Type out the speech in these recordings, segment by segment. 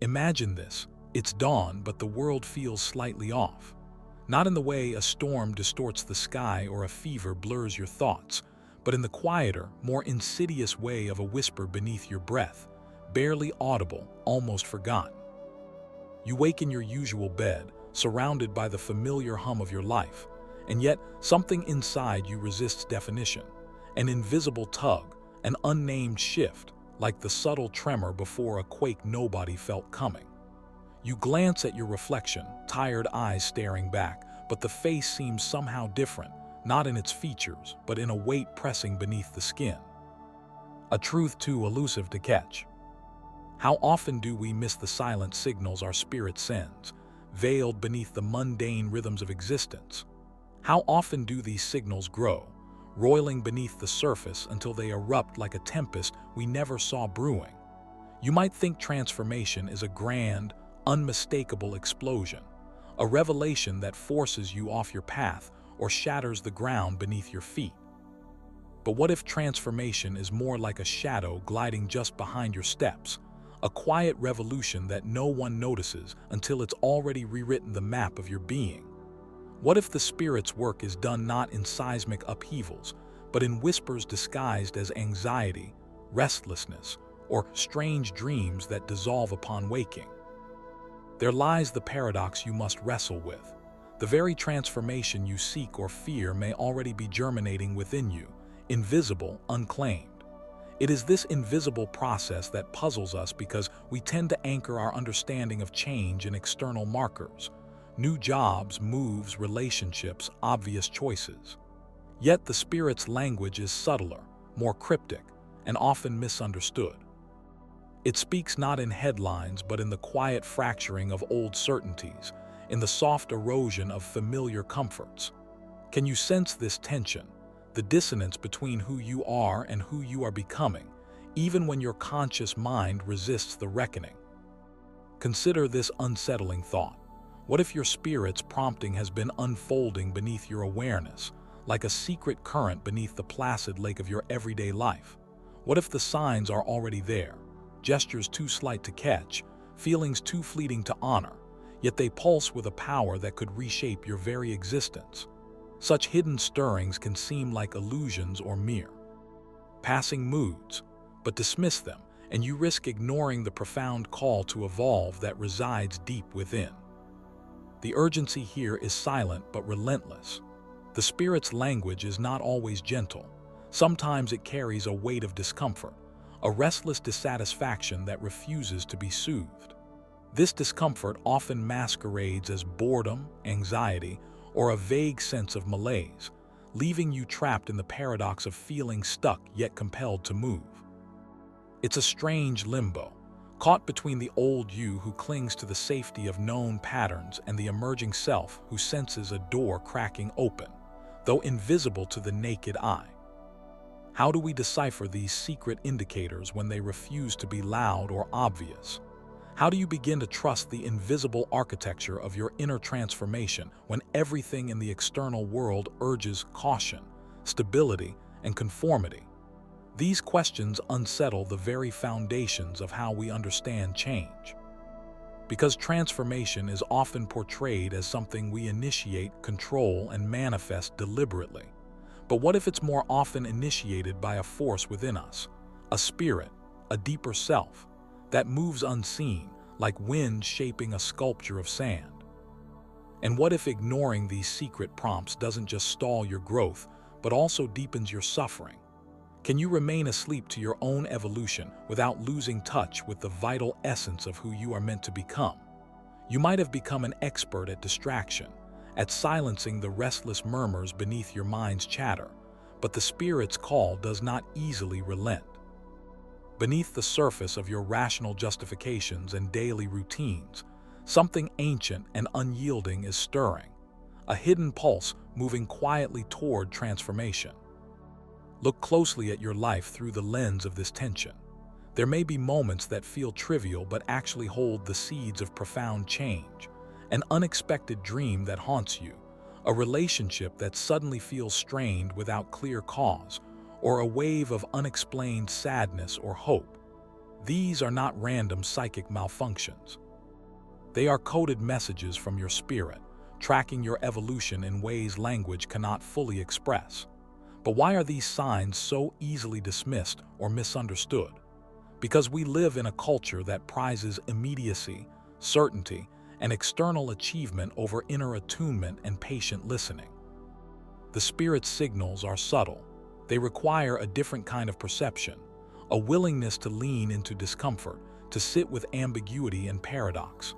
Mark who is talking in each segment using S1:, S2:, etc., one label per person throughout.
S1: Imagine this. It's dawn, but the world feels slightly off. Not in the way a storm distorts the sky or a fever blurs your thoughts, but in the quieter, more insidious way of a whisper beneath your breath, barely audible, almost forgotten. You wake in your usual bed, surrounded by the familiar hum of your life, and yet something inside you resists definition. An invisible tug, an unnamed shift, like the subtle tremor before a quake nobody felt coming. You glance at your reflection, tired eyes staring back, but the face seems somehow different, not in its features, but in a weight pressing beneath the skin. A truth too elusive to catch. How often do we miss the silent signals our spirit sends, veiled beneath the mundane rhythms of existence? How often do these signals grow, roiling beneath the surface until they erupt like a tempest we never saw brewing? You might think transformation is a grand, unmistakable explosion, a revelation that forces you off your path or shatters the ground beneath your feet. But what if transformation is more like a shadow gliding just behind your steps, a quiet revolution that no one notices until it's already rewritten the map of your being? What if the Spirit's work is done not in seismic upheavals, but in whispers disguised as anxiety, restlessness, or strange dreams that dissolve upon waking? There lies the paradox you must wrestle with. The very transformation you seek or fear may already be germinating within you, invisible, unclaimed. It is this invisible process that puzzles us because we tend to anchor our understanding of change in external markers, new jobs, moves, relationships, obvious choices. Yet the Spirit's language is subtler, more cryptic, and often misunderstood. It speaks not in headlines but in the quiet fracturing of old certainties, in the soft erosion of familiar comforts. Can you sense this tension, the dissonance between who you are and who you are becoming, even when your conscious mind resists the reckoning? Consider this unsettling thought. What if your spirit's prompting has been unfolding beneath your awareness, like a secret current beneath the placid lake of your everyday life? What if the signs are already there, gestures too slight to catch, feelings too fleeting to honor, yet they pulse with a power that could reshape your very existence? Such hidden stirrings can seem like illusions or mere passing moods, but dismiss them, and you risk ignoring the profound call to evolve that resides deep within. The urgency here is silent but relentless. The Spirit's language is not always gentle. Sometimes it carries a weight of discomfort, a restless dissatisfaction that refuses to be soothed. This discomfort often masquerades as boredom, anxiety, or a vague sense of malaise, leaving you trapped in the paradox of feeling stuck yet compelled to move. It's a strange limbo, caught between the old you who clings to the safety of known patterns and the emerging self who senses a door cracking open, though invisible to the naked eye. How do we decipher these secret indicators when they refuse to be loud or obvious? How do you begin to trust the invisible architecture of your inner transformation when everything in the external world urges caution, stability, and conformity? These questions unsettle the very foundations of how we understand change. Because transformation is often portrayed as something we initiate, control, and manifest deliberately. But what if it's more often initiated by a force within us, a spirit, a deeper self, that moves unseen, like wind shaping a sculpture of sand? And what if ignoring these secret prompts doesn't just stall your growth, but also deepens your suffering? Can you remain asleep to your own evolution without losing touch with the vital essence of who you are meant to become? You might have become an expert at distraction, at silencing the restless murmurs beneath your mind's chatter, but the Spirit's call does not easily relent. Beneath the surface of your rational justifications and daily routines, something ancient and unyielding is stirring, a hidden pulse moving quietly toward transformation. Look closely at your life through the lens of this tension. There may be moments that feel trivial but actually hold the seeds of profound change, an unexpected dream that haunts you, a relationship that suddenly feels strained without clear cause, or a wave of unexplained sadness or hope. These are not random psychic malfunctions. They are coded messages from your spirit, tracking your evolution in ways language cannot fully express. But why are these signs so easily dismissed or misunderstood? Because we live in a culture that prizes immediacy, certainty, and external achievement over inner attunement and patient listening. The spirit's signals are subtle. They require a different kind of perception, a willingness to lean into discomfort, to sit with ambiguity and paradox.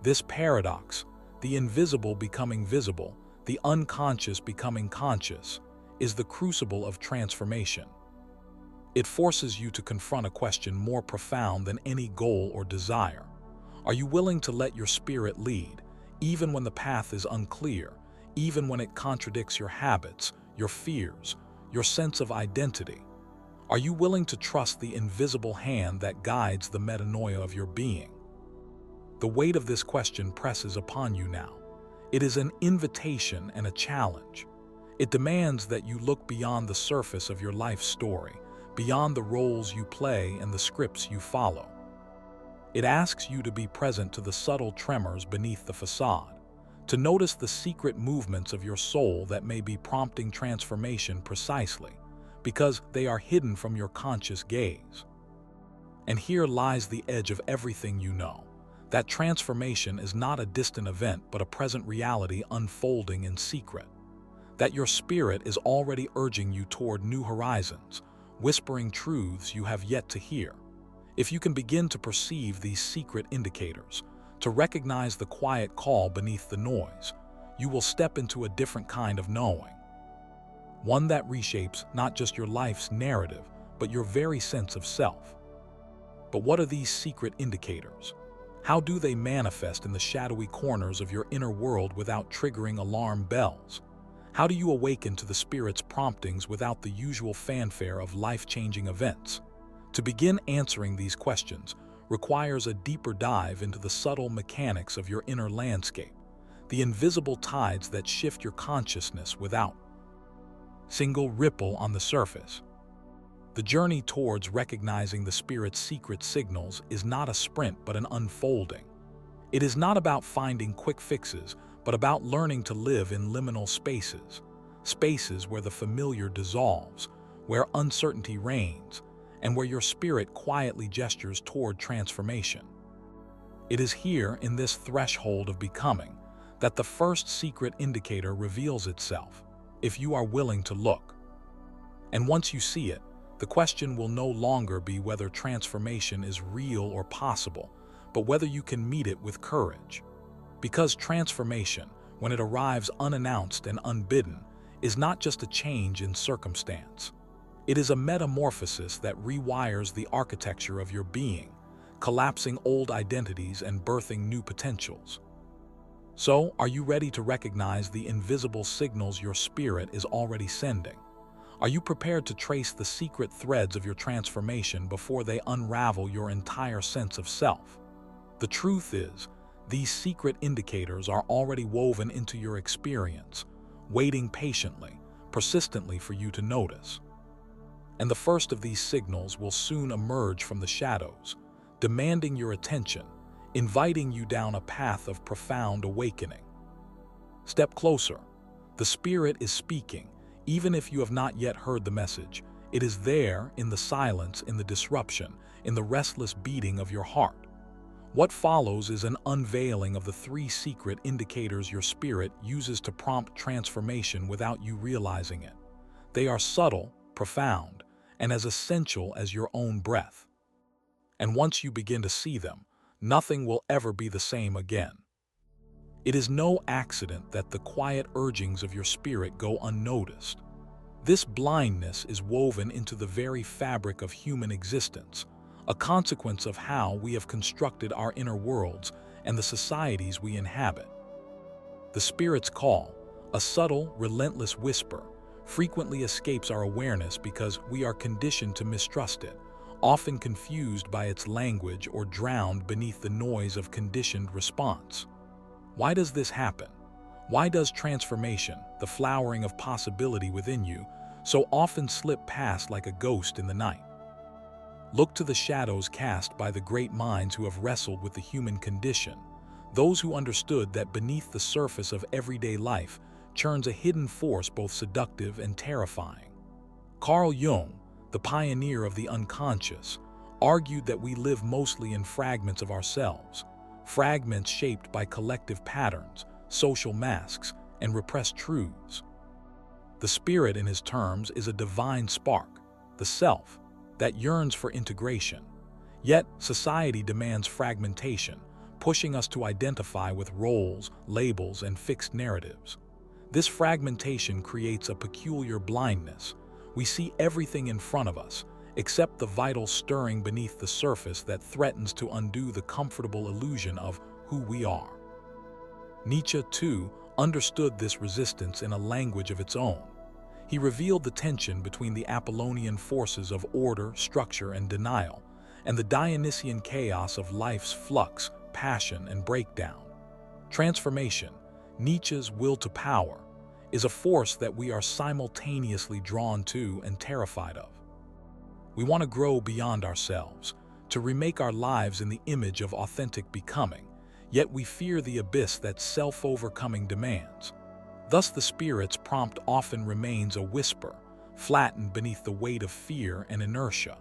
S1: This paradox, the invisible becoming visible, the unconscious becoming conscious, is the crucible of transformation. It forces you to confront a question more profound than any goal or desire. Are you willing to let your spirit lead, even when the path is unclear, even when it contradicts your habits, your fears, your sense of identity? Are you willing to trust the invisible hand that guides the metanoia of your being? The weight of this question presses upon you now. It is an invitation and a challenge. It demands that you look beyond the surface of your life story, beyond the roles you play and the scripts you follow. It asks you to be present to the subtle tremors beneath the facade, to notice the secret movements of your soul that may be prompting transformation precisely because they are hidden from your conscious gaze. And here lies the edge of everything you know. That transformation is not a distant event but a present reality unfolding in secret. That your spirit is already urging you toward new horizons, whispering truths you have yet to hear. If you can begin to perceive these secret indicators, to recognize the quiet call beneath the noise, you will step into a different kind of knowing. One that reshapes not just your life's narrative, but your very sense of self. But what are these secret indicators? How do they manifest in the shadowy corners of your inner world without triggering alarm bells? How do you awaken to the spirit's promptings without the usual fanfare of life-changing events? To begin answering these questions requires a deeper dive into the subtle mechanics of your inner landscape, the invisible tides that shift your consciousness without single ripple on the surface. The journey towards recognizing the spirit's secret signals is not a sprint but an unfolding. It is not about finding quick fixes, but about learning to live in liminal spaces, spaces where the familiar dissolves, where uncertainty reigns, and where your spirit quietly gestures toward transformation. It is here, in this threshold of becoming, that the first secret indicator reveals itself, if you are willing to look. And once you see it, the question will no longer be whether transformation is real or possible, but whether you can meet it with courage. Because transformation, when it arrives unannounced and unbidden, is not just a change in circumstance. It is a metamorphosis that rewires the architecture of your being, collapsing old identities and birthing new potentials. So, are you ready to recognize the invisible signals your spirit is already sending? Are you prepared to trace the secret threads of your transformation before they unravel your entire sense of self? The truth is, these secret indicators are already woven into your experience, waiting patiently, persistently for you to notice. And the first of these signals will soon emerge from the shadows, demanding your attention, inviting you down a path of profound awakening. Step closer. The Spirit is speaking, even if you have not yet heard the message. It is there, in the silence, in the disruption, in the restless beating of your heart. What follows is an unveiling of the three secret indicators your spirit uses to prompt transformation without you realizing it. They are subtle, profound, and as essential as your own breath. And once you begin to see them, nothing will ever be the same again. It is no accident that the quiet urgings of your spirit go unnoticed. This blindness is woven into the very fabric of human existence, a consequence of how we have constructed our inner worlds and the societies we inhabit. The Spirit's call, a subtle, relentless whisper, frequently escapes our awareness because we are conditioned to mistrust it, often confused by its language or drowned beneath the noise of conditioned response. Why does this happen? Why does transformation, the flowering of possibility within you, so often slip past like a ghost in the night? Look to the shadows cast by the great minds who have wrestled with the human condition, those who understood that beneath the surface of everyday life churns a hidden force both seductive and terrifying. Carl Jung, the pioneer of the unconscious, argued that we live mostly in fragments of ourselves, fragments shaped by collective patterns, social masks, and repressed truths. The spirit, in his terms, is a divine spark, the self, that yearns for integration. Yet, society demands fragmentation, pushing us to identify with roles, labels, and fixed narratives. This fragmentation creates a peculiar blindness. We see everything in front of us, except the vital stirring beneath the surface that threatens to undo the comfortable illusion of who we are. Nietzsche, too, understood this resistance in a language of its own. He revealed the tension between the Apollonian forces of order, structure, and denial, and the Dionysian chaos of life's flux, passion, and breakdown. Transformation, Nietzsche's will to power, is a force that we are simultaneously drawn to and terrified of. We want to grow beyond ourselves, to remake our lives in the image of authentic becoming, yet we fear the abyss that self-overcoming demands. Thus the spirit's prompt often remains a whisper, flattened beneath the weight of fear and inertia.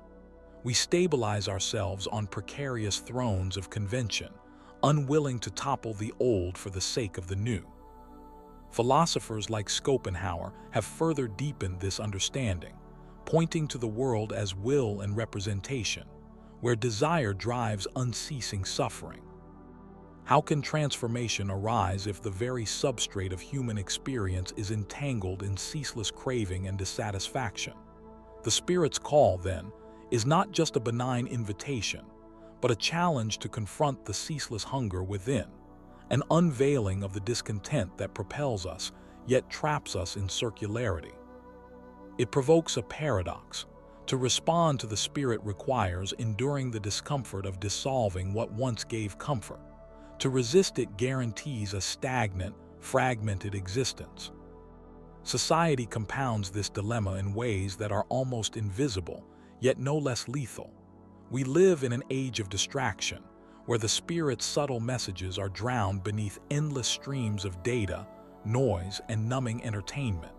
S1: We stabilize ourselves on precarious thrones of convention, unwilling to topple the old for the sake of the new. Philosophers like Schopenhauer have further deepened this understanding, pointing to the world as will and representation, where desire drives unceasing suffering. How can transformation arise if the very substrate of human experience is entangled in ceaseless craving and dissatisfaction? The spirit's call, then, is not just a benign invitation, but a challenge to confront the ceaseless hunger within, an unveiling of the discontent that propels us, yet traps us in circularity. It provokes a paradox. To respond to the spirit requires enduring the discomfort of dissolving what once gave comfort. To resist it guarantees a stagnant, fragmented existence. Society compounds this dilemma in ways that are almost invisible, yet no less lethal. We live in an age of distraction, where the spirit's subtle messages are drowned beneath endless streams of data, noise, and numbing entertainment.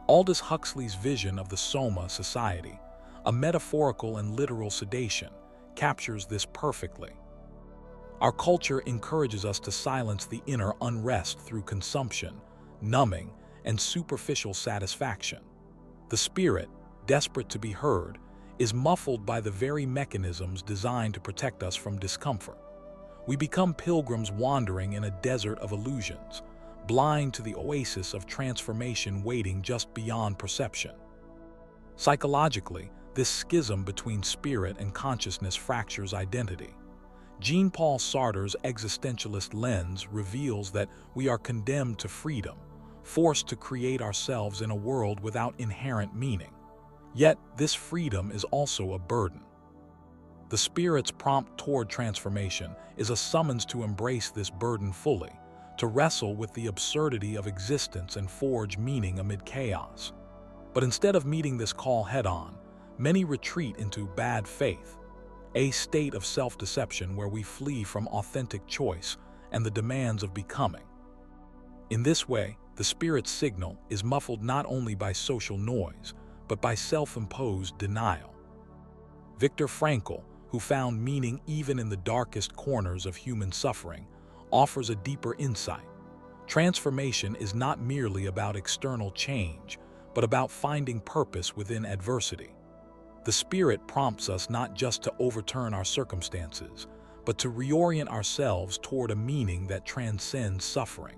S1: Aldous Huxley's vision of the Soma society, a metaphorical and literal sedation, captures this perfectly. Our culture encourages us to silence the inner unrest through consumption, numbing, and superficial satisfaction. The spirit, desperate to be heard, is muffled by the very mechanisms designed to protect us from discomfort. We become pilgrims wandering in a desert of illusions, blind to the oasis of transformation waiting just beyond perception. Psychologically, this schism between spirit and consciousness fractures identity. Jean-Paul Sartre's existentialist lens reveals that we are condemned to freedom, forced to create ourselves in a world without inherent meaning. Yet, this freedom is also a burden. The spirit's prompt toward transformation is a summons to embrace this burden fully, to wrestle with the absurdity of existence and forge meaning amid chaos. But instead of meeting this call head-on, many retreat into bad faith, a state of self-deception where we flee from authentic choice and the demands of becoming. In this way, the spirit's signal is muffled not only by social noise, but by self-imposed denial. Viktor Frankl, who found meaning even in the darkest corners of human suffering, offers a deeper insight. Transformation is not merely about external change, but about finding purpose within adversity. The spirit prompts us not just to overturn our circumstances, but to reorient ourselves toward a meaning that transcends suffering.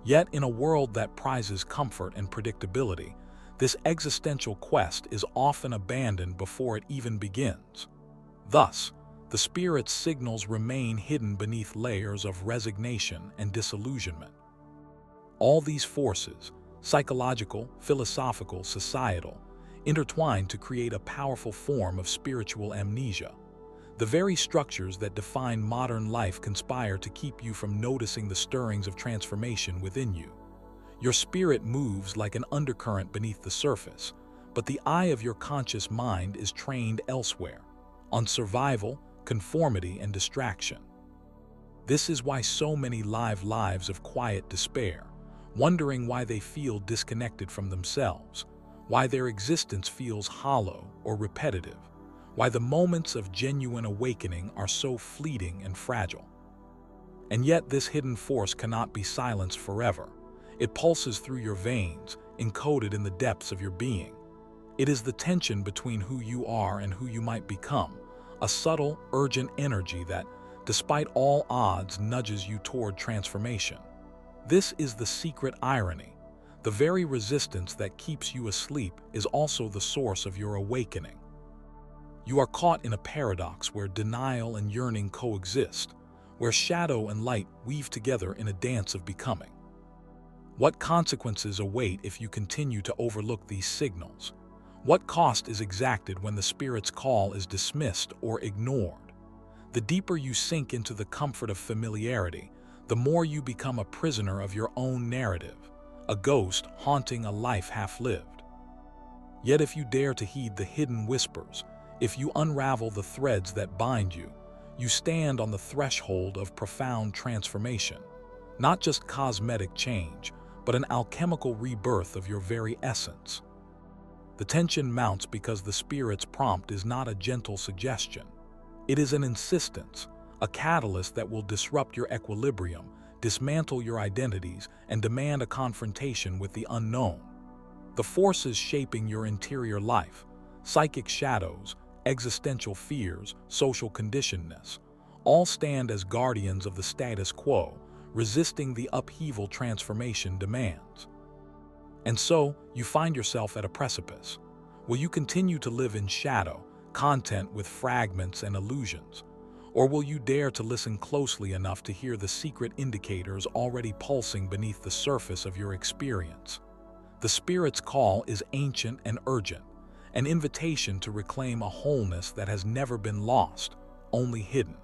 S1: Yet, in a world that prizes comfort and predictability, this existential quest is often abandoned before it even begins. Thus, the spirit's signals remain hidden beneath layers of resignation and disillusionment. All these forces, psychological, philosophical, societal, intertwine to create a powerful form of spiritual amnesia. The very structures that define modern life conspire to keep you from noticing the stirrings of transformation within you. Your spirit moves like an undercurrent beneath the surface, but the eye of your conscious mind is trained elsewhere, on survival, conformity, and distraction. This is why so many live lives of quiet despair, wondering why they feel disconnected from themselves, why their existence feels hollow or repetitive, why the moments of genuine awakening are so fleeting and fragile. And yet this hidden force cannot be silenced forever. It pulses through your veins, encoded in the depths of your being. It is the tension between who you are and who you might become, a subtle, urgent energy that, despite all odds, nudges you toward transformation. This is the secret irony. The very resistance that keeps you asleep is also the source of your awakening. You are caught in a paradox where denial and yearning coexist, where shadow and light weave together in a dance of becoming. What consequences await if you continue to overlook these signals? What cost is exacted when the spirit's call is dismissed or ignored? The deeper you sink into the comfort of familiarity, the more you become a prisoner of your own narrative, a ghost haunting a life half-lived. Yet if you dare to heed the hidden whispers, if you unravel the threads that bind you, you stand on the threshold of profound transformation, not just cosmetic change, but an alchemical rebirth of your very essence. The tension mounts because the spirit's prompt is not a gentle suggestion. It is an insistence, a catalyst that will disrupt your equilibrium, dismantle your identities, and demand a confrontation with the unknown. The forces shaping your interior life, psychic shadows, existential fears, social conditionedness, all stand as guardians of the status quo, resisting the upheaval transformation demands. And so, you find yourself at a precipice. Will you continue to live in shadow, content with fragments and illusions? Or will you dare to listen closely enough to hear the secret indicators already pulsing beneath the surface of your experience? The spirit's call is ancient and urgent, an invitation to reclaim a wholeness that has never been lost, only hidden.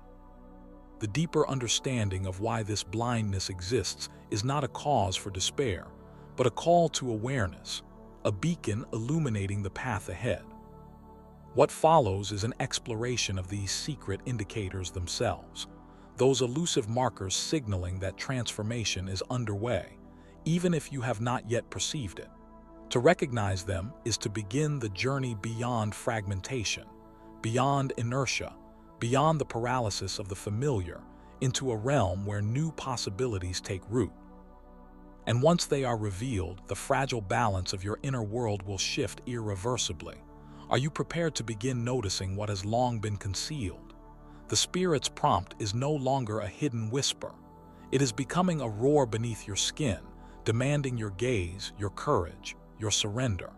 S1: The deeper understanding of why this blindness exists is not a cause for despair, but a call to awareness, a beacon illuminating the path ahead. What follows is an exploration of these secret indicators themselves, those elusive markers signaling that transformation is underway, even if you have not yet perceived it. To recognize them is to begin the journey beyond fragmentation, beyond inertia, beyond the paralysis of the familiar, into a realm where new possibilities take root. And once they are revealed, the fragile balance of your inner world will shift irreversibly. Are you prepared to begin noticing what has long been concealed? The spirit's prompt is no longer a hidden whisper. It is becoming a roar beneath your skin, demanding your gaze, your courage, your surrender.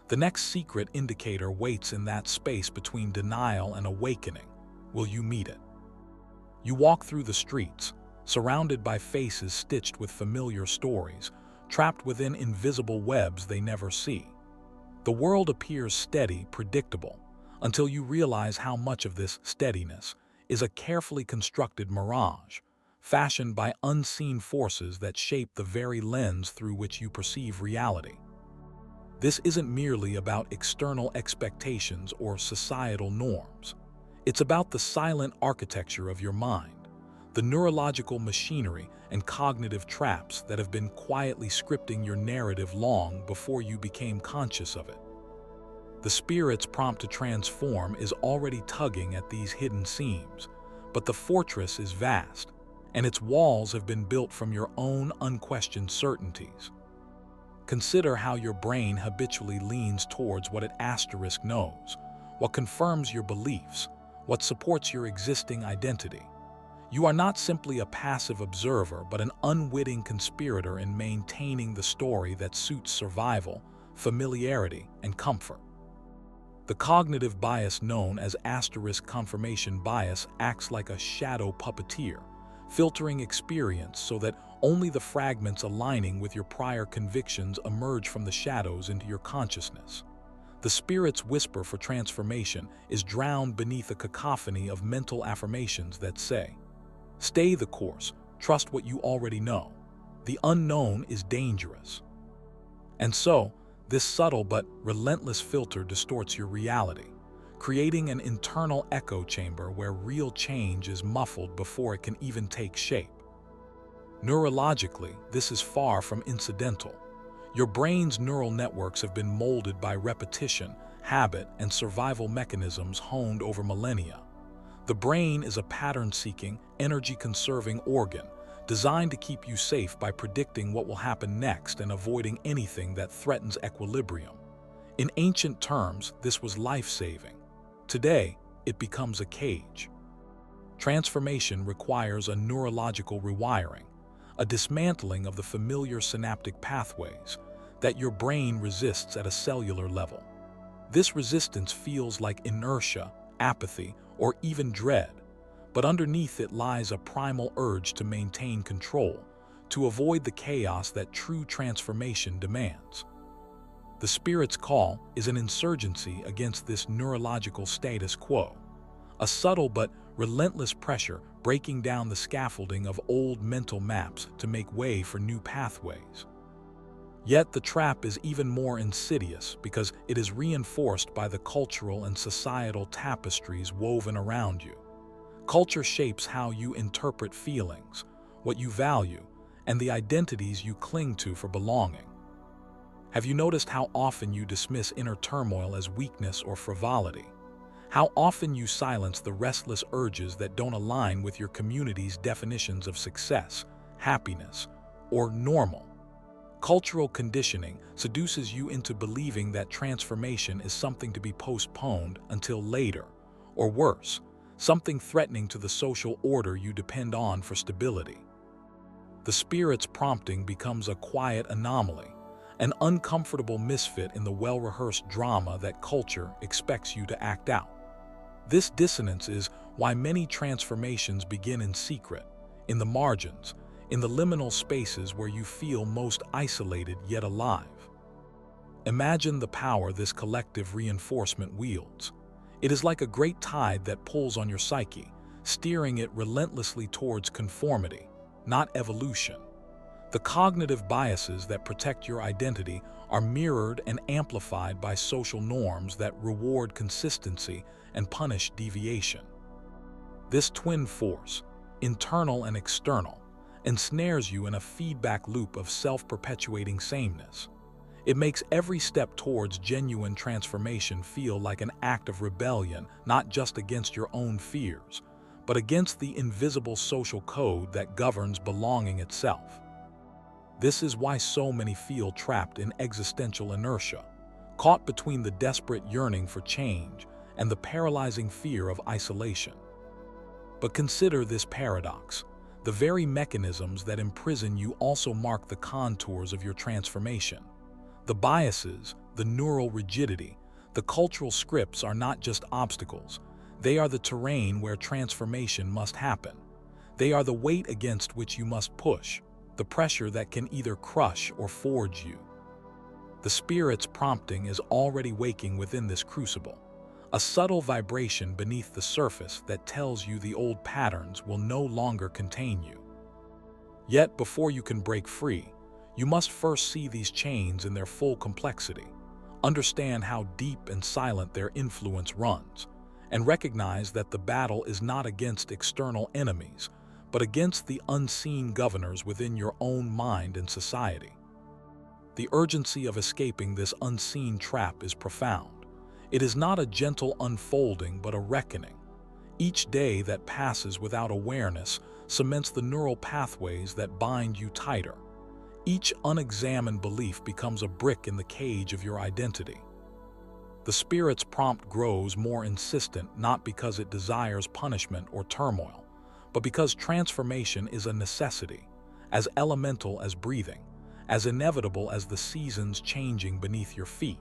S1: The next secret indicator waits in that space between denial and awakening. Will you meet it? You walk through the streets, surrounded by faces stitched with familiar stories, trapped within invisible webs they never see. The world appears steady, predictable, until you realize how much of this steadiness is a carefully constructed mirage, fashioned by unseen forces that shape the very lens through which you perceive reality. This isn't merely about external expectations or societal norms. It's about the silent architecture of your mind, the neurological machinery and cognitive traps that have been quietly scripting your narrative long before you became conscious of it. The spirit's prompt to transform is already tugging at these hidden seams, but the fortress is vast, and its walls have been built from your own unquestioned certainties. Consider how your brain habitually leans towards what it knows, what confirms your beliefs, what supports your existing identity. You are not simply a passive observer, but an unwitting conspirator in maintaining the story that suits survival, familiarity, and comfort. The cognitive bias known as confirmation bias acts like a shadow puppeteer, filtering experience so that only the fragments aligning with your prior convictions emerge from the shadows into your consciousness. The spirit's whisper for transformation is drowned beneath a cacophony of mental affirmations that say, "Stay the course, trust what you already know. The unknown is dangerous." And so, This subtle but relentless filter distorts your reality, creating an internal echo chamber where real change is muffled before it can even take shape. Neurologically, this is far from incidental. Your brain's neural networks have been molded by repetition, habit, and survival mechanisms honed over millennia. The brain is a pattern-seeking, energy-conserving organ designed to keep you safe by predicting what will happen next and avoiding anything that threatens equilibrium. In ancient terms, this was life-saving. Today, it becomes a cage. Transformation requires a neurological rewiring, a dismantling of the familiar synaptic pathways that your brain resists at a cellular level. This resistance feels like inertia, apathy, or even dread, but underneath it lies a primal urge to maintain control, to avoid the chaos that true transformation demands. The spirit's call is an insurgency against this neurological status quo, a subtle but relentless pressure breaking down the scaffolding of old mental maps to make way for new pathways. Yet the trap is even more insidious because it is reinforced by the cultural and societal tapestries woven around you. Culture shapes how you interpret feelings, what you value, and the identities you cling to for belonging. Have you noticed how often you dismiss inner turmoil as weakness or frivolity? How often you silence the restless urges that don't align with your community's definitions of success, happiness, or normal? Cultural conditioning seduces you into believing that transformation is something to be postponed until later, or worse, something threatening to the social order you depend on for stability. The spirit's prompting becomes a quiet anomaly, an uncomfortable misfit in the well-rehearsed drama that culture expects you to act out. This dissonance is why many transformations begin in secret, in the margins, in the liminal spaces where you feel most isolated yet alive. Imagine the power this collective reinforcement wields. It is like a great tide that pulls on your psyche, steering it relentlessly towards conformity, not evolution. The cognitive biases that protect your identity are mirrored and amplified by social norms that reward consistency and punish deviation. This twin force, internal and external, ensnares you in a feedback loop of self-perpetuating sameness. It makes every step towards genuine transformation feel like an act of rebellion, not just against your own fears, but against the invisible social code that governs belonging itself. This is why so many feel trapped in existential inertia, caught between the desperate yearning for change and the paralyzing fear of isolation. But consider this paradox. The very mechanisms that imprison you also mark the contours of your transformation. The biases, the neural rigidity, the cultural scripts are not just obstacles. They are the terrain where transformation must happen. They are the weight against which you must push, the pressure that can either crush or forge you. The spirit's prompting is already waking within this crucible, a subtle vibration beneath the surface that tells you the old patterns will no longer contain you. Yet before you can break free, you must first see these chains in their full complexity, understand how deep and silent their influence runs, and recognize that the battle is not against external enemies, but against the unseen governors within your own mind and society. The urgency of escaping this unseen trap is profound. It is not a gentle unfolding, but a reckoning. Each day that passes without awareness cements the neural pathways that bind you tighter. Each unexamined belief becomes a brick in the cage of your identity. The spirit's prompt grows more insistent not because it desires punishment or turmoil, but because transformation is a necessity, as elemental as breathing, as inevitable as the seasons changing beneath your feet.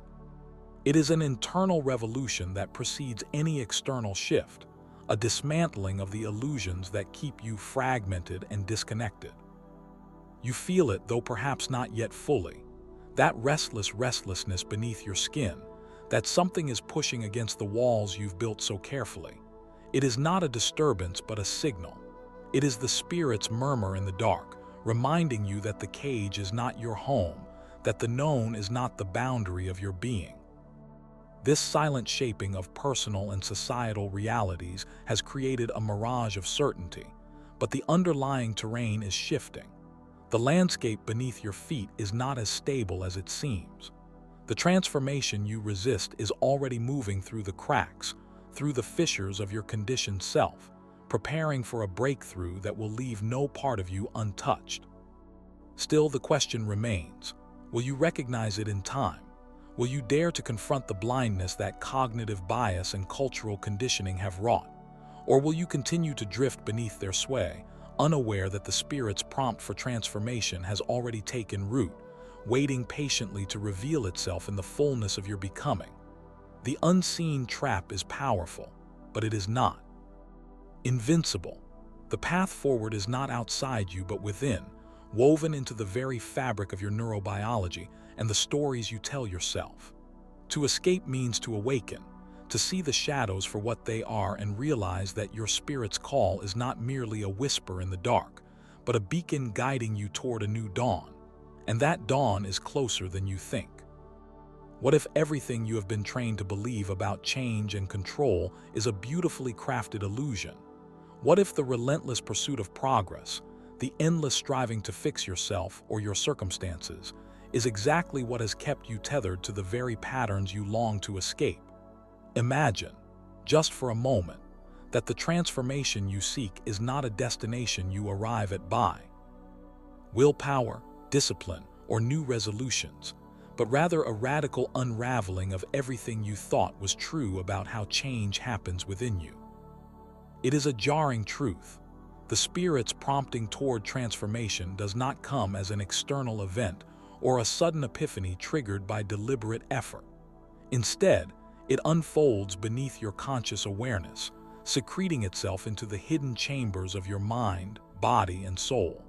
S1: It is an internal revolution that precedes any external shift, a dismantling of the illusions that keep you fragmented and disconnected. You feel it, though perhaps not yet fully, that restlessness beneath your skin, that something is pushing against the walls you've built so carefully. It is not a disturbance, but a signal. It is the spirit's murmur in the dark, reminding you that the cage is not your home, that the known is not the boundary of your being. This silent shaping of personal and societal realities has created a mirage of certainty, but the underlying terrain is shifting. The landscape beneath your feet is not as stable as it seems. The transformation you resist is already moving through the cracks, through the fissures of your conditioned self, preparing for a breakthrough that will leave no part of you untouched. Still, the question remains: will you recognize it in time? Will you dare to confront the blindness that cognitive bias and cultural conditioning have wrought? Or will you continue to drift beneath their sway, unaware that the spirit's prompt for transformation has already taken root, waiting patiently to reveal itself in the fullness of your becoming? The unseen trap is powerful, but it is not invincible. The path forward is not outside you but within, woven into the very fabric of your neurobiology and the stories you tell yourself. To escape means to awaken, to see the shadows for what they are and realize that your spirit's call is not merely a whisper in the dark, but a beacon guiding you toward a new dawn. And that dawn is closer than you think. What if everything you have been trained to believe about change and control is a beautifully crafted illusion? What if the relentless pursuit of progress, the endless striving to fix yourself or your circumstances, is exactly what has kept you tethered to the very patterns you long to escape? Imagine, just for a moment, that the transformation you seek is not a destination you arrive at by willpower, discipline, or new resolutions, but rather a radical unraveling of everything you thought was true about how change happens within you. It is a jarring truth. The spirit's prompting toward transformation does not come as an external event or a sudden epiphany triggered by deliberate effort. Instead, it unfolds beneath your conscious awareness, secreting itself into the hidden chambers of your mind, body, and soul.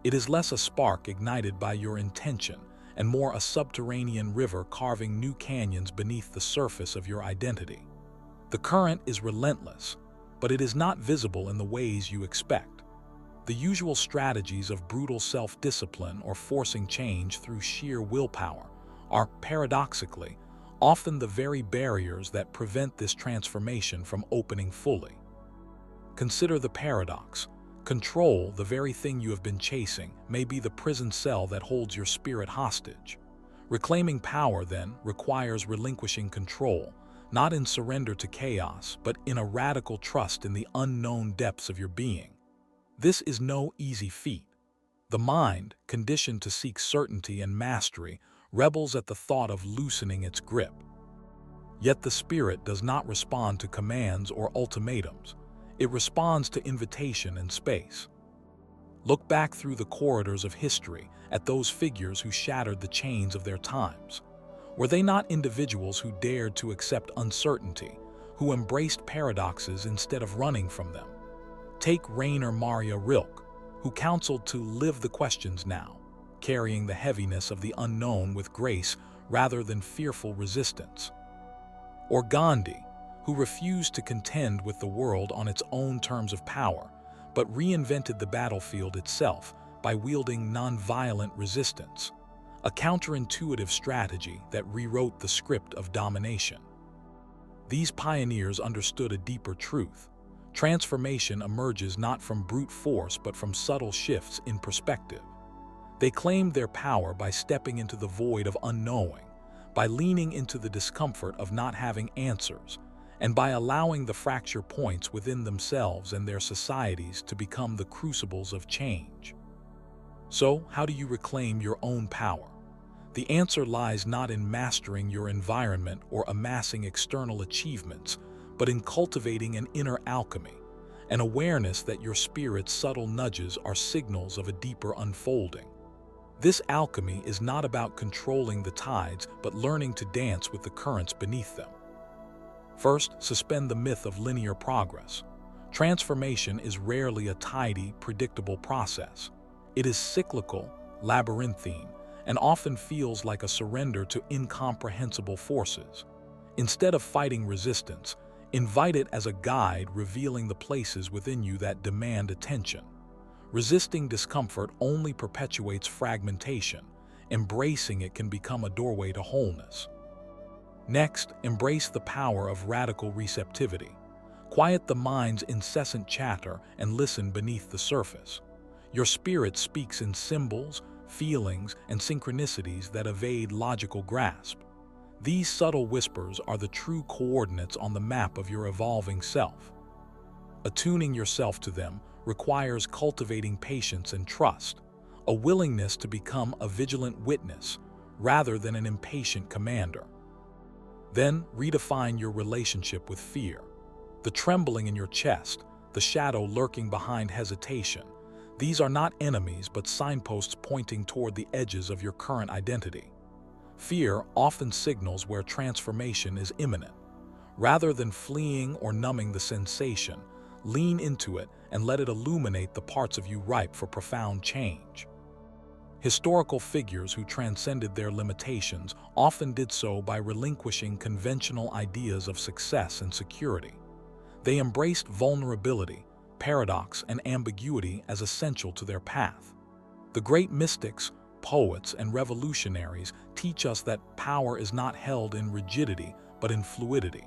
S1: It is less a spark ignited by your intention and more a subterranean river carving new canyons beneath the surface of your identity. The current is relentless, but it is not visible in the ways you expect. The usual strategies of brutal self-discipline or forcing change through sheer willpower are, paradoxically, often the very barriers that prevent this transformation from opening fully. Consider the paradox. Control, the very thing you have been chasing, may be the prison cell that holds your spirit hostage. Reclaiming power, then, requires relinquishing control, not in surrender to chaos, but in a radical trust in the unknown depths of your being. This is no easy feat. The mind, conditioned to seek certainty and mastery, rebels at the thought of loosening its grip. Yet the spirit does not respond to commands or ultimatums. It responds to invitation and space. Look back through the corridors of history at those figures who shattered the chains of their times. Were they not individuals who dared to accept uncertainty, who embraced paradoxes instead of running from them? Take Rainer Maria Rilke, who counseled to live the questions now, carrying the heaviness of the unknown with grace rather than fearful resistance. Or Gandhi, who refused to contend with the world on its own terms of power, but reinvented the battlefield itself by wielding nonviolent resistance, a counterintuitive strategy that rewrote the script of domination. These pioneers understood a deeper truth. Transformation emerges not from brute force but from subtle shifts in perspective. They claimed their power by stepping into the void of unknowing, by leaning into the discomfort of not having answers, and by allowing the fracture points within themselves and their societies to become the crucibles of change. So, how do you reclaim your own power? The answer lies not in mastering your environment or amassing external achievements, but in cultivating an inner alchemy, an awareness that your spirit's subtle nudges are signals of a deeper unfolding. This alchemy is not about controlling the tides, but learning to dance with the currents beneath them. First, suspend the myth of linear progress. Transformation is rarely a tidy, predictable process. It is cyclical, labyrinthine, and often feels like a surrender to incomprehensible forces. Instead of fighting resistance, invite it as a guide revealing the places within you that demand attention. Resisting discomfort only perpetuates fragmentation, Embracing it can become a doorway to wholeness. Next, embrace the power of radical receptivity. Quiet the mind's incessant chatter and listen beneath the surface. Your spirit speaks in symbols, feelings, and synchronicities that evade logical grasp. These subtle whispers are the true coordinates on the map of your evolving self. Attuning yourself to them requires cultivating patience and trust, a willingness to become a vigilant witness rather than an impatient commander. Then, redefine your relationship with fear. The trembling in your chest, the shadow lurking behind hesitation, these are not enemies but signposts pointing toward the edges of your current identity. Fear often signals where transformation is imminent. Rather than fleeing or numbing the sensation, lean into it and let it illuminate the parts of you ripe for profound change. Historical figures who transcended their limitations often did so by relinquishing conventional ideas of success and security. They embraced vulnerability, paradox, and ambiguity as essential to their path. The great mystics, poets, and revolutionaries teach us that power is not held in rigidity but in fluidity.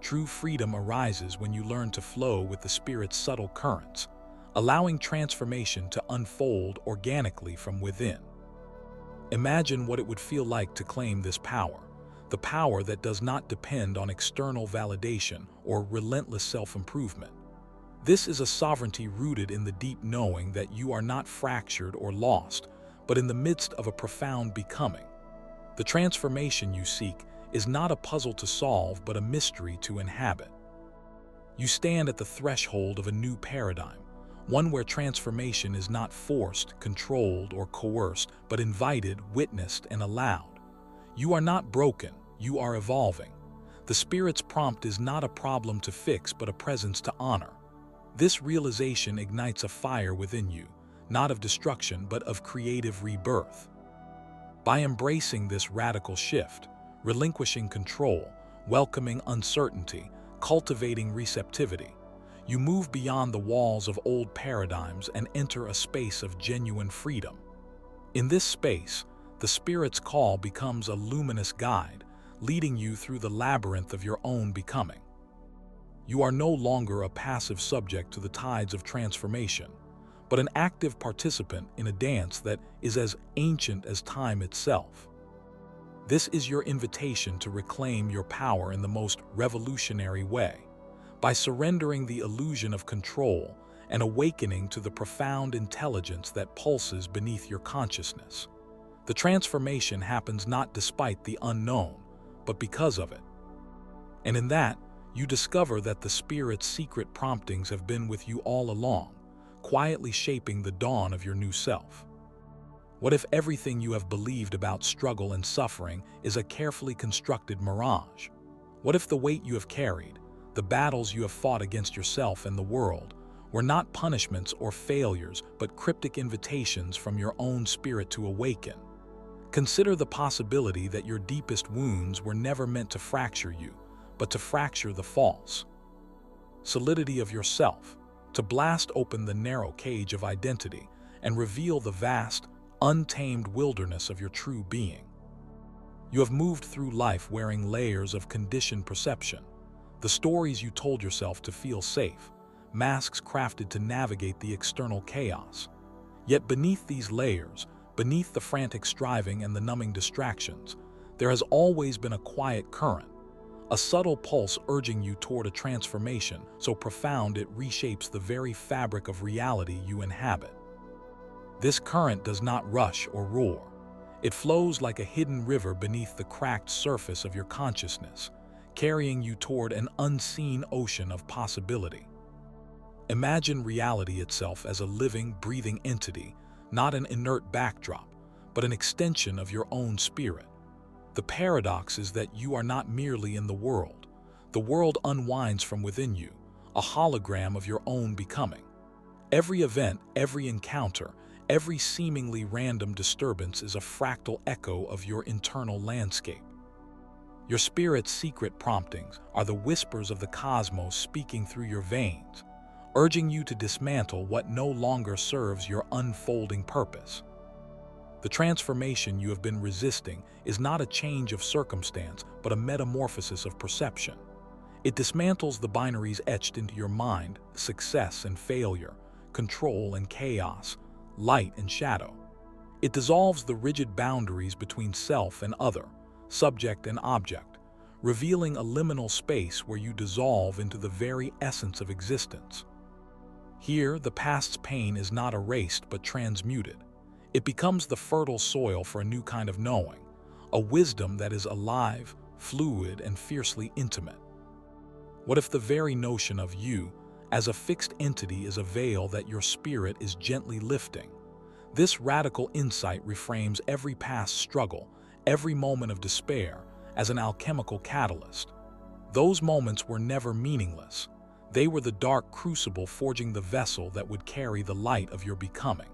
S1: True freedom arises when you learn to flow with the spirit's subtle currents, allowing transformation to unfold organically from within. Imagine what it would feel like to claim this power, the power that does not depend on external validation or relentless self-improvement. This is a sovereignty rooted in the deep knowing that you are not fractured or lost, but in the midst of a profound becoming. The transformation you seek is not a puzzle to solve but a mystery to inhabit. You stand at the threshold of a new paradigm, one where transformation is not forced, controlled, or coerced, but invited, witnessed, and allowed. You are not broken, you are evolving. The Spirit's prompt is not a problem to fix but a presence to honor. This realization ignites a fire within you, not of destruction but of creative rebirth. By embracing this radical shift, relinquishing control, welcoming uncertainty, cultivating receptivity, you move beyond the walls of old paradigms and enter a space of genuine freedom. In this space, the Spirit's call becomes a luminous guide, leading you through the labyrinth of your own becoming. You are no longer a passive subject to the tides of transformation, but an active participant in a dance that is as ancient as time itself. This is your invitation to reclaim your power in the most revolutionary way, by surrendering the illusion of control and awakening to the profound intelligence that pulses beneath your consciousness. The transformation happens not despite the unknown, but because of it. And in that, you discover that the Spirit's secret promptings have been with you all along, quietly shaping the dawn of your new self. What if everything you have believed about struggle and suffering is a carefully constructed mirage? What if the weight you have carried, the battles you have fought against yourself and the world, were not punishments or failures, but cryptic invitations from your own spirit to awaken? Consider the possibility that your deepest wounds were never meant to fracture you, but to fracture the false solidity of yourself, to blast open the narrow cage of identity and reveal the vast, untamed wilderness of your true being. You have moved through life wearing layers of conditioned perception, the stories you told yourself to feel safe, masks crafted to navigate the external chaos. Yet beneath these layers, beneath the frantic striving and the numbing distractions, there has always been a quiet current, a subtle pulse urging you toward a transformation so profound it reshapes the very fabric of reality you inhabit. This current does not rush or roar. It flows like a hidden river beneath the cracked surface of your consciousness, carrying you toward an unseen ocean of possibility. Imagine reality itself as a living, breathing entity, not an inert backdrop, but an extension of your own spirit. The paradox is that you are not merely in the world. The world unwinds from within you, a hologram of your own becoming. Every event, every encounter, every seemingly random disturbance is a fractal echo of your internal landscape. Your spirit's secret promptings are the whispers of the cosmos speaking through your veins, urging you to dismantle what no longer serves your unfolding purpose. The transformation you have been resisting is not a change of circumstance, but a metamorphosis of perception. It dismantles the binaries etched into your mind: success and failure, control and chaos, light and shadow. It dissolves the rigid boundaries between self and other, subject and object, revealing a liminal space where you dissolve into the very essence of existence. Here, the past's pain is not erased but transmuted. It becomes the fertile soil for a new kind of knowing, a wisdom that is alive, fluid, and fiercely intimate. What if the very notion of you as a fixed entity is a veil that your spirit is gently lifting? This radical insight reframes every past struggle, every moment of despair, as an alchemical catalyst. Those moments were never meaningless. They were the dark crucible forging the vessel that would carry the light of your becoming.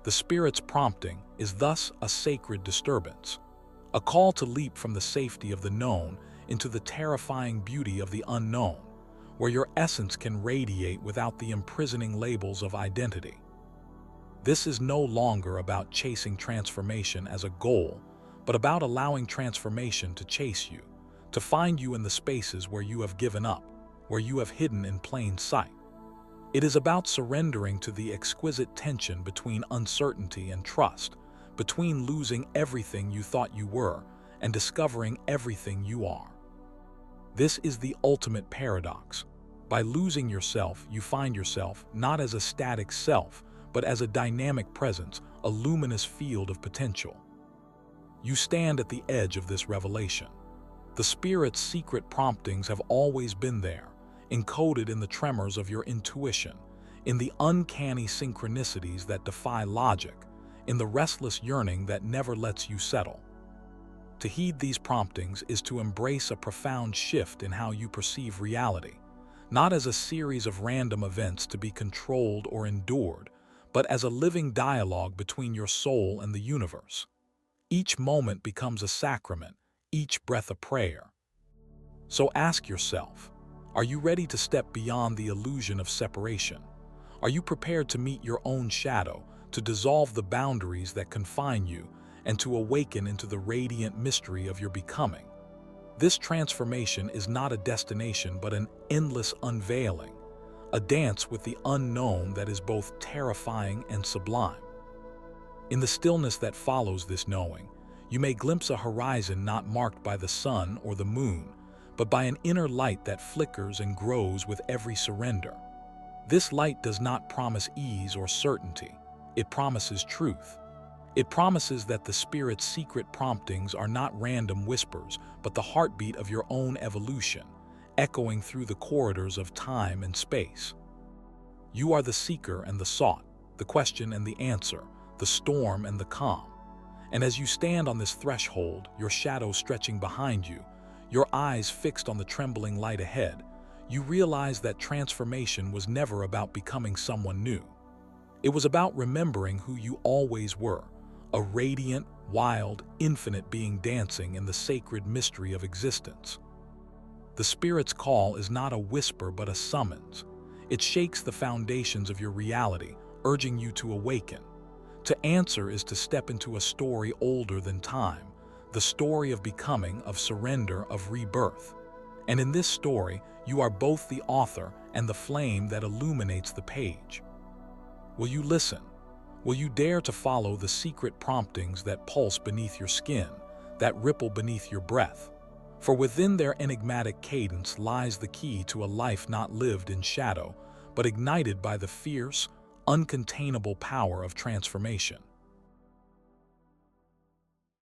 S1: The Spirit's prompting is thus a sacred disturbance, a call to leap from the safety of the known into the terrifying beauty of the unknown, where your essence can radiate without the imprisoning labels of identity. This is no longer about chasing transformation as a goal, but about allowing transformation to chase you, to find you in the spaces where you have given up, where you have hidden in plain sight. It is about surrendering to the exquisite tension between uncertainty and trust, between losing everything you thought you were and discovering everything you are. This is the ultimate paradox. By losing yourself, you find yourself not as a static self, but as a dynamic presence, a luminous field of potential. You stand at the edge of this revelation. The Spirit's secret promptings have always been there, encoded in the tremors of your intuition, in the uncanny synchronicities that defy logic, in the restless yearning that never lets you settle. To heed these promptings is to embrace a profound shift in how you perceive reality, not as a series of random events to be controlled or endured, but as a living dialogue between your soul and the universe. Each moment becomes a sacrament, each breath a prayer. So ask yourself, are you ready to step beyond the illusion of separation? Are you prepared to meet your own shadow, to dissolve the boundaries that confine you, and to awaken into the radiant mystery of your becoming? This transformation is not a destination but an endless unveiling, a dance with the unknown that is both terrifying and sublime. In the stillness that follows this knowing, you may glimpse a horizon not marked by the sun or the moon, but by an inner light that flickers and grows with every surrender. This light does not promise ease or certainty. It promises truth. It promises that the Spirit's secret promptings are not random whispers, but the heartbeat of your own evolution, echoing through the corridors of time and space. You are the seeker and the sought, the question and the answer, the storm and the calm. And as you stand on this threshold, your shadow stretching behind you, your eyes fixed on the trembling light ahead, you realize that transformation was never about becoming someone new. It was about remembering who you always were, a radiant, wild, infinite being dancing in the sacred mystery of existence. The Spirit's call is not a whisper but a summons. It shakes the foundations of your reality, urging you to awaken. To answer is to step into a story older than time, the story of becoming, of surrender, of rebirth. And in this story, you are both the author and the flame that illuminates the page. Will you listen? Will you dare to follow the secret promptings that pulse beneath your skin, that ripple beneath your breath? For within their enigmatic cadence lies the key to a life not lived in shadow, but ignited by the fierce, uncontainable power of transformation.